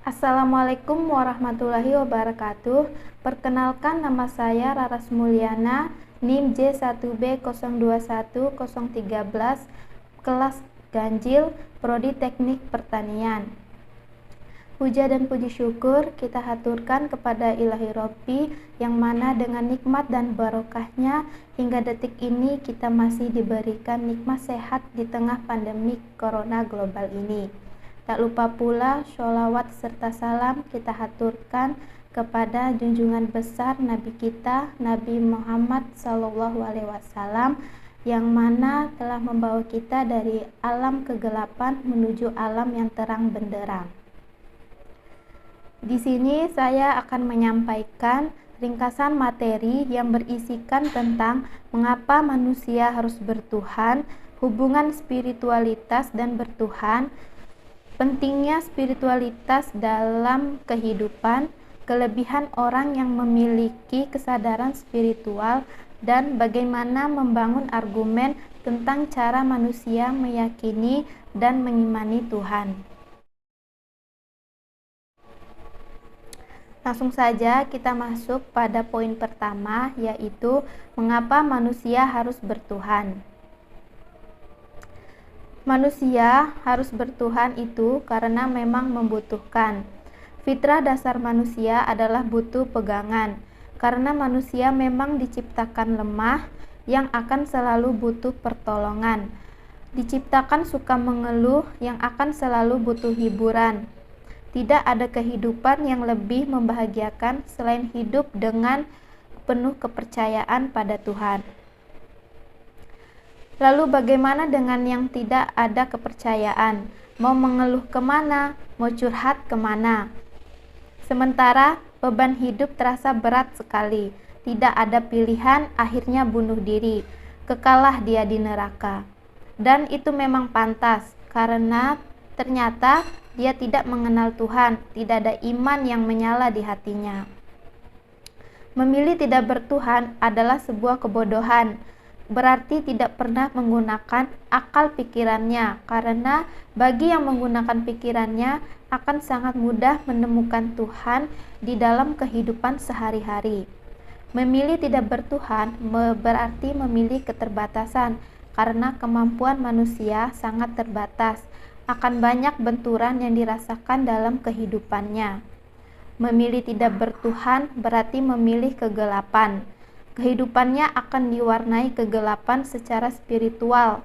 Assalamualaikum warahmatullahi wabarakatuh. Perkenalkan, nama saya Raras Mulyana, NIM J1B021013, kelas ganjil, Prodi Teknik Pertanian. Puja dan puji syukur kita haturkan kepada Ilahi Robbi yang mana dengan nikmat dan barokahnya hingga detik ini kita masih diberikan nikmat sehat di tengah pandemi corona global ini. Tak lupa pula sholawat serta salam kita haturkan kepada junjungan besar Nabi kita, Nabi Muhammad SAW, yang mana telah membawa kita dari alam kegelapan menuju alam yang terang benderang. Di sini saya akan menyampaikan ringkasan materi yang berisikan tentang mengapa manusia harus bertuhan, hubungan spiritualitas dan bertuhan, pentingnya spiritualitas dalam kehidupan, kelebihan orang yang memiliki kesadaran spiritual, dan bagaimana membangun argumen tentang cara manusia meyakini dan mengimani Tuhan. Langsung saja kita masuk pada poin pertama, yaitu mengapa manusia harus bertuhan. Manusia harus bertuhan itu karena memang membutuhkan. Fitrah dasar manusia adalah butuh pegangan, karena manusia memang diciptakan lemah yang akan selalu butuh pertolongan. Diciptakan suka mengeluh yang akan selalu butuh hiburan. Tidak ada kehidupan yang lebih membahagiakan selain hidup dengan penuh kepercayaan pada Tuhan. Lalu bagaimana dengan yang tidak ada kepercayaan? Mau mengeluh kemana? Mau curhat kemana? Sementara beban hidup terasa berat sekali. Tidak ada pilihan, akhirnya bunuh diri. Kekalah dia di neraka. Dan itu memang pantas, karena ternyata dia tidak mengenal Tuhan, tidak ada iman yang menyala di hatinya. Memilih tidak bertuhan adalah sebuah kebodohan, berarti tidak pernah menggunakan akal pikirannya, karena bagi yang menggunakan pikirannya akan sangat mudah menemukan Tuhan di dalam kehidupan sehari-hari. Memilih tidak bertuhan berarti memilih keterbatasan, karena kemampuan manusia sangat terbatas. Akan banyak benturan yang dirasakan dalam kehidupannya. Memilih tidak bertuhan berarti memilih kegelapan. Kehidupannya akan diwarnai kegelapan secara spiritual.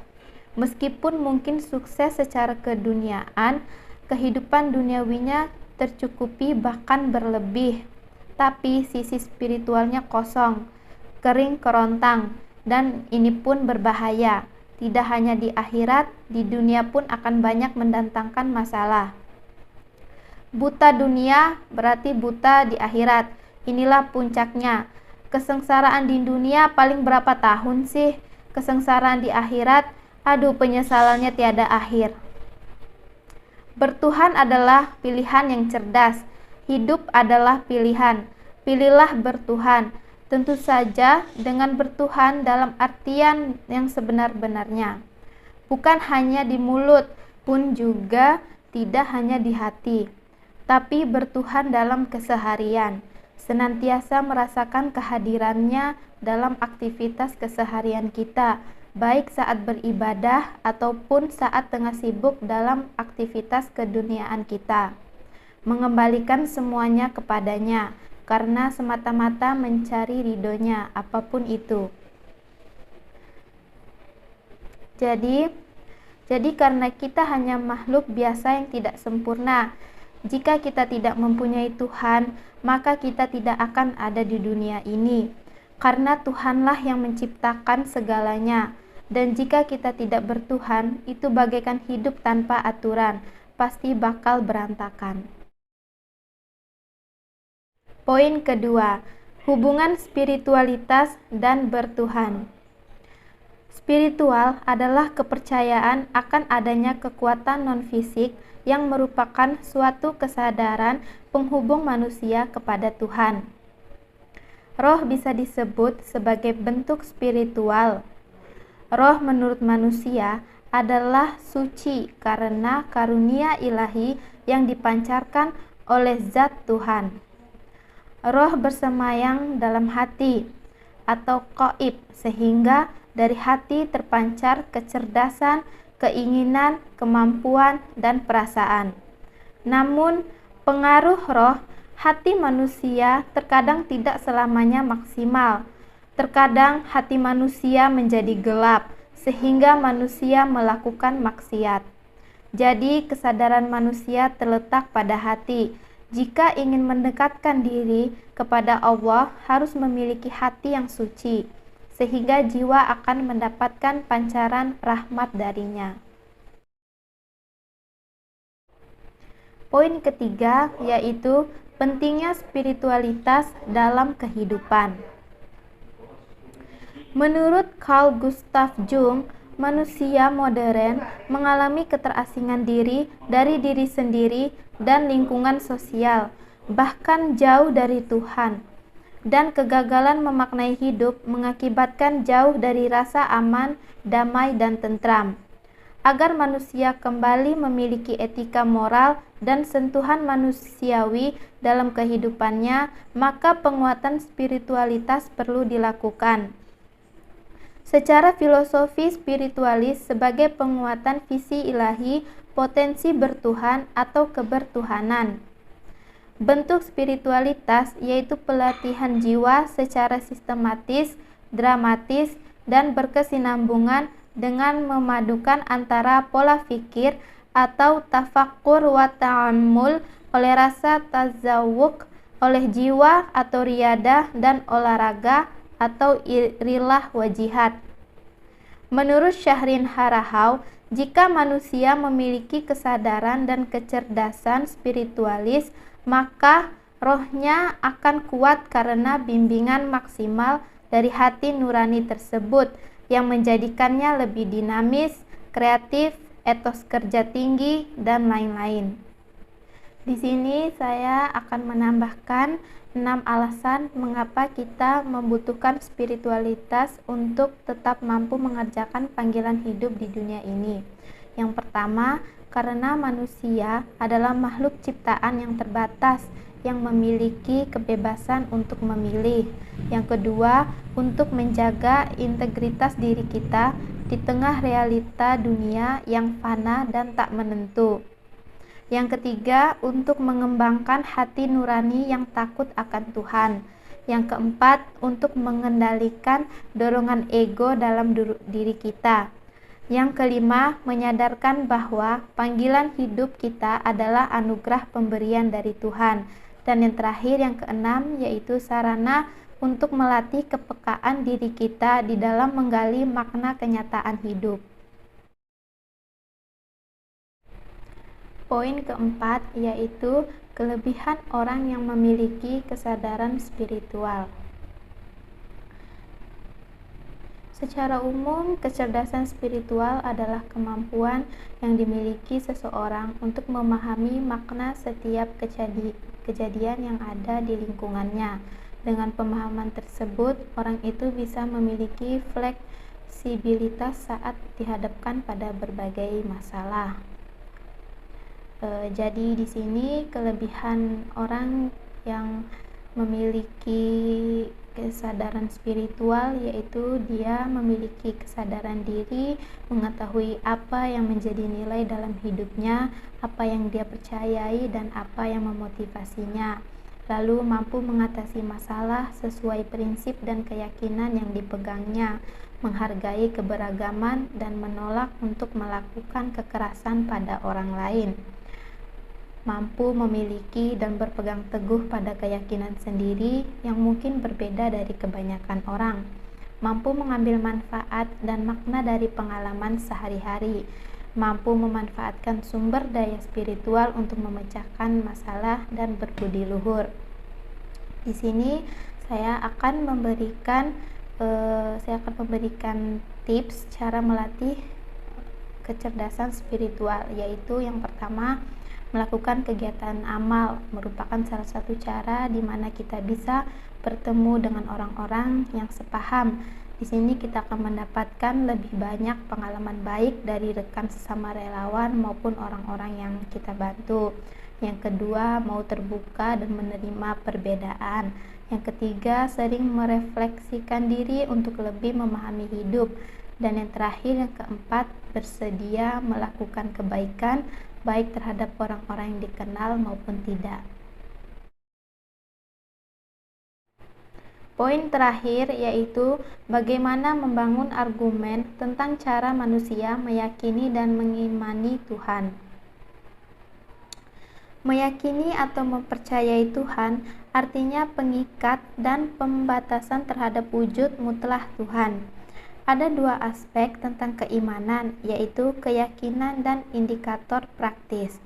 Meskipun mungkin sukses secara keduniaan, kehidupan duniawinya tercukupi bahkan berlebih, tapi sisi spiritualnya kosong, kering kerontang, dan ini pun berbahaya. Tidak hanya di akhirat, di dunia pun akan banyak mendatangkan masalah. Buta dunia berarti buta di akhirat. Inilah puncaknya. Kesengsaraan di dunia paling berapa tahun sih? Kesengsaraan di akhirat, aduh penyesalannya tiada akhir. Bertuhan adalah pilihan yang cerdas. Hidup adalah pilihan. Pilihlah bertuhan. Tentu saja dengan bertuhan dalam artian yang sebenar-benarnya. Bukan hanya di mulut, pun juga tidak hanya di hati. Tapi bertuhan dalam keseharian. Senantiasa merasakan kehadirannya dalam aktivitas keseharian kita, baik saat beribadah ataupun saat tengah sibuk dalam aktivitas keduniaan kita. Mengembalikan semuanya kepadanya, karena semata-mata mencari ridhonya, apapun itu. Jadi karena kita hanya makhluk biasa yang tidak sempurna, jika kita tidak mempunyai Tuhan, maka kita tidak akan ada di dunia ini. Karena Tuhanlah yang menciptakan segalanya. Dan jika kita tidak bertuhan, itu bagaikan hidup tanpa aturan, pasti bakal berantakan. Poin kedua, hubungan spiritualitas dan bertuhan. Spiritual adalah kepercayaan akan adanya kekuatan non-fisik yang merupakan suatu kesadaran penghubung manusia kepada Tuhan. Roh bisa disebut sebagai bentuk spiritual. Roh menurut manusia adalah suci karena karunia ilahi yang dipancarkan oleh zat Tuhan. Roh bersemayam dalam hati atau qaib, sehingga dari hati terpancar kecerdasan, keinginan, kemampuan, dan perasaan. Namun, pengaruh roh hati manusia terkadang tidak selamanya maksimal. Terkadang hati manusia menjadi gelap, sehingga manusia melakukan maksiat. Jadi, kesadaran manusia terletak pada hati. Jika ingin mendekatkan diri kepada Allah, harus memiliki hati yang suci, sehingga jiwa akan mendapatkan pancaran rahmat darinya. Poin ketiga yaitu pentingnya spiritualitas dalam kehidupan. Menurut Carl Gustav Jung, manusia modern mengalami keterasingan diri dari diri sendiri dan lingkungan sosial, bahkan jauh dari Tuhan. Dan kegagalan memaknai hidup mengakibatkan jauh dari rasa aman, damai, dan tentram. Agar manusia kembali memiliki etika moral dan sentuhan manusiawi dalam kehidupannya, maka penguatan spiritualitas perlu dilakukan. Secara filosofi spiritualis sebagai penguatan visi ilahi, potensi bertuhan atau kebertuhanan. Bentuk spiritualitas yaitu pelatihan jiwa secara sistematis, dramatis, dan berkesinambungan dengan memadukan antara pola fikir atau tafakkur wa ta'ammul oleh rasa tazawuk oleh jiwa atau riyadah dan olahraga atau rilah wa jihad. Menurut Syahrin Harahau, jika manusia memiliki kesadaran dan kecerdasan spiritualis, maka rohnya akan kuat karena bimbingan maksimal dari hati nurani tersebut yang menjadikannya lebih dinamis, kreatif, etos kerja tinggi, dan lain-lain. Di sini saya akan menambahkan 6 alasan mengapa kita membutuhkan spiritualitas untuk tetap mampu mengerjakan panggilan hidup di dunia ini. Yang pertama, karena manusia adalah makhluk ciptaan yang terbatas yang memiliki kebebasan untuk memilih. Yang kedua, untuk menjaga integritas diri kita di tengah realita dunia yang fana dan tak menentu. Yang ketiga, untuk mengembangkan hati nurani yang takut akan Tuhan. Yang keempat, untuk mengendalikan dorongan ego dalam diri kita. Yang kelima, menyadarkan bahwa panggilan hidup kita adalah anugerah pemberian dari Tuhan. Dan yang terakhir, yang keenam, yaitu sarana untuk melatih kepekaan diri kita di dalam menggali makna kenyataan hidup. Poin keempat, yaitu kelebihan orang yang memiliki kesadaran spiritual. Secara umum, kecerdasan spiritual adalah kemampuan yang dimiliki seseorang untuk memahami makna setiap kejadian yang ada di lingkungannya. Dengan pemahaman tersebut, orang itu bisa memiliki fleksibilitas saat dihadapkan pada berbagai masalah. Jadi di sini kelebihan orang yang memiliki kesadaran spiritual yaitu dia memiliki kesadaran diri, mengetahui apa yang menjadi nilai dalam hidupnya, apa yang dia percayai dan apa yang memotivasinya, lalu mampu mengatasi masalah sesuai prinsip dan keyakinan yang dipegangnya, menghargai keberagaman dan menolak untuk melakukan kekerasan pada orang lain, mampu memiliki dan berpegang teguh pada keyakinan sendiri yang mungkin berbeda dari kebanyakan orang, mampu mengambil manfaat dan makna dari pengalaman sehari-hari, mampu memanfaatkan sumber daya spiritual untuk memecahkan masalah dan berbudi luhur. Di sini saya akan memberikan tips cara melatih kecerdasan spiritual, yaitu yang pertama, melakukan kegiatan amal merupakan salah satu cara di mana kita bisa bertemu dengan orang-orang yang sepaham. Di sini kita akan mendapatkan lebih banyak pengalaman baik dari rekan sesama relawan maupun orang-orang yang kita bantu. Yang kedua, mau terbuka dan menerima perbedaan. Yang ketiga, sering merefleksikan diri untuk lebih memahami hidup. Dan yang terakhir, yang keempat, bersedia melakukan kebaikan baik terhadap orang-orang yang dikenal maupun tidak. Poin terakhir yaitu bagaimana membangun argumen tentang cara manusia meyakini dan mengimani Tuhan. Meyakini atau mempercayai Tuhan artinya pengikat dan pembatasan terhadap wujud mutlak Tuhan. Ada dua aspek tentang keimanan, yaitu keyakinan dan indikator praktis.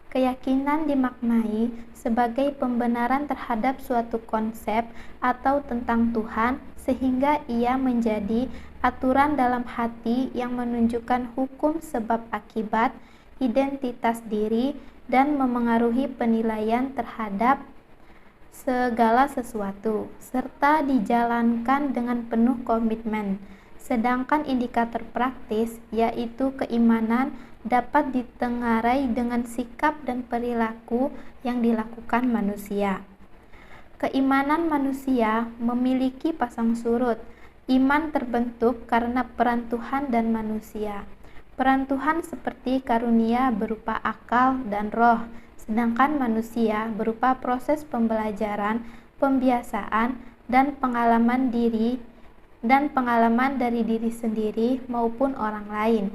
Keyakinan dimaknai sebagai pembenaran terhadap suatu konsep atau tentang Tuhan, sehingga ia menjadi aturan dalam hati yang menunjukkan hukum sebab akibat, identitas diri, dan memengaruhi penilaian terhadap segala sesuatu, serta dijalankan dengan penuh komitmen. Sedangkan indikator praktis, yaitu keimanan, dapat ditengarai dengan sikap dan perilaku yang dilakukan manusia. Keimanan manusia memiliki pasang surut. Iman terbentuk karena peran Tuhan dan manusia. Peran Tuhan seperti karunia berupa akal dan roh, sedangkan manusia berupa proses pembelajaran, pembiasaan, dan pengalaman dari diri sendiri maupun orang lain.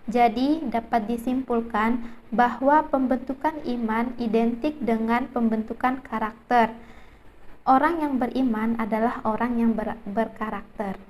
Jadi, dapat disimpulkan bahwa pembentukan iman identik dengan pembentukan karakter. Orang yang beriman adalah orang yang berkarakter.